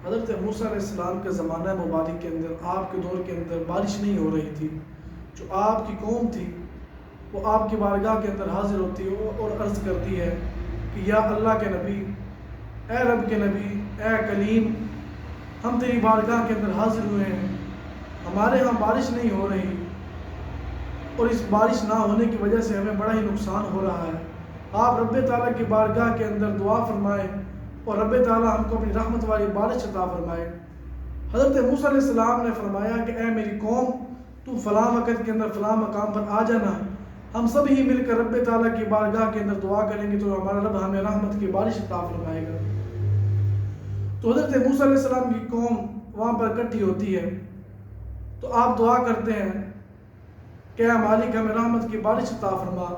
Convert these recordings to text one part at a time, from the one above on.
حضرت موسیٰ علیہ السلام کے زمانہ مبارک کے اندر، آپ کے دور کے اندر بارش نہیں ہو رہی تھی. جو آپ کی قوم تھی وہ آپ کی بارگاہ کے اندر حاضر ہوتی ہے اور عرض کرتی ہے کہ یا اللہ کے نبی، اے رب کے نبی، اے کلیم، ہم تیری بارگاہ کے اندر حاضر ہوئے ہیں، ہمارے ہاں بارش نہیں ہو رہی اور اس بارش نہ ہونے کی وجہ سے ہمیں بڑا ہی نقصان ہو رہا ہے. آپ رب تعالیٰ کی بارگاہ کے اندر دعا فرمائیں اور رب تعالیٰ ہم کو اپنی رحمت والی بارش عطا فرمائے. حضرت موسیٰ علیہ السلام نے فرمایا کہ اے میری قوم، تو فلاں وقت کے اندر فلاں مقام پر آ جانا، ہم سب ہی مل کر رب تعالیٰ کی بارگاہ کے اندر دعا کریں گے تو ہمارا رب ہمیں رحمت کی بارش عطا فرمائے گا. تو حضرت موسیٰ علیہ السلام کی قوم وہاں پر اکٹھی ہوتی ہے تو آپ دعا کرتے ہیں کہ اے مالک ہمیں رحمت کی بارش عطا فرما.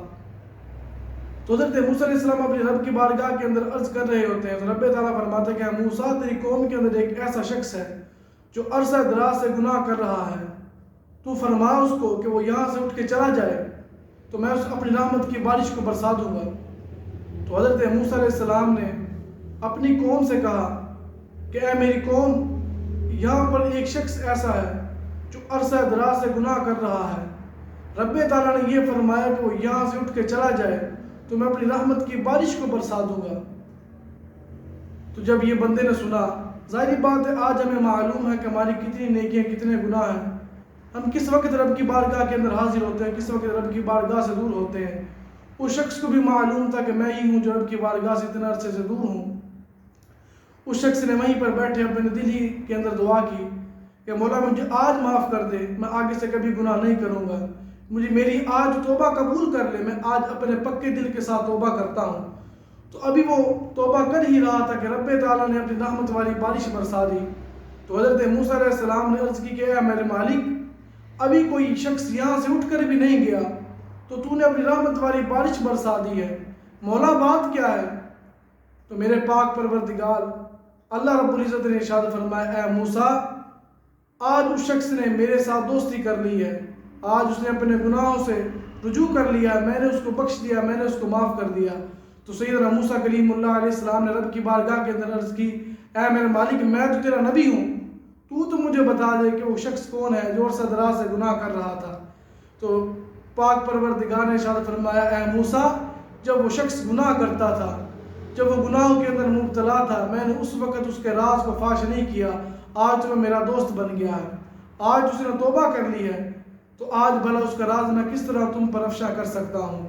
تو حضرت موسیٰ علیہ السلام اپنی رب کی بارگاہ کے اندر عرض کر رہے ہوتے ہیں تو رب تعالیٰ فرماتے ہیں کہ موسیٰ، تیری قوم کے اندر ایک ایسا شخص ہے جو عرصہ دراز سے گناہ کر رہا ہے، تو فرما اس کو کہ وہ یہاں سے اٹھ کے چلا جائے تو میں اس اپنی رحمت کی بارش کو برسا دوں گا. تو حضرت موسیٰ علیہ السلام نے اپنی قوم سے کہا کہ اے میری قوم، یہاں پر ایک شخص ایسا ہے جو عرصہ دراز سے گناہ کر رہا ہے، رب تعالیٰ نے یہ فرمایا کہ وہ یہاں سے اٹھ کے چلا جائے تو میں اپنی رحمت کی بارش کو برسا دوں گا. تو جب یہ بندے نے سنا، ظاہری بات ہے آج ہمیں معلوم ہے کہ ہماری کتنی نیکیاں کتنے گناہ ہیں، ہم کس وقت رب کی بارگاہ کے اندر حاضر ہوتے ہیں، کس وقت رب کی بارگاہ سے دور ہوتے ہیں. اس شخص کو بھی معلوم تھا کہ میں ہی ہوں جو رب کی بارگاہ سے اتنے عرصے سے دور ہوں. اس شخص نے وہیں پر بیٹھے اپنے دل ہی کے اندر دعا کی کہ مولا مجھے آج معاف کر دے، میں آگے سے کبھی گناہ نہیں کروں گا، مجھے میری آج توبہ قبول کر لے، میں آج اپنے پکے دل کے ساتھ توبہ کرتا ہوں. تو ابھی وہ توبہ کر ہی رہا تھا کہ رب تعالیٰ نے اپنی رحمت والی بارش برسا دی. تو حضرت موسیٰ علیہ السلام نے عرض کی کہ اے میرے مالک، ابھی کوئی شخص یہاں سے اٹھ کر بھی نہیں گیا تو نے اپنی رحمت والی بارش برسا دی ہے، مولا بات کیا ہے؟ تو میرے پاک پروردگار اللہ رب العزت نے ارشاد فرمایا، اے موسیٰ، آج اس شخص نے میرے ساتھ دوستی کر لی ہے، آج اس نے اپنے گناہوں سے رجوع کر لیا، میں نے اس کو بخش دیا، میں نے اس کو معاف کر دیا. تو سیدنا موسیٰ کلیم اللہ علیہ السلام نے رب کی بارگاہ کے اندر عرض کی، اے میرے مالک، میں تو تیرا نبی ہوں، تو مجھے بتا دے کہ وہ شخص کون ہے جو عرصہ دراز سے گناہ کر رہا تھا. تو پاک پروردگار نے ارشاد فرمایا، اے موسیٰ، جب وہ شخص گناہ کرتا تھا، جب وہ گناہوں کے اندر مبتلا تھا، میں نے اس وقت اس کے راز کو فاش نہیں کیا، آج تو میرا دوست بن گیا ہے، آج اس نے توبہ کر لی ہے، تو آج بھلا اس کا راز میں کس طرح تم پر افشا کر سکتا ہوں.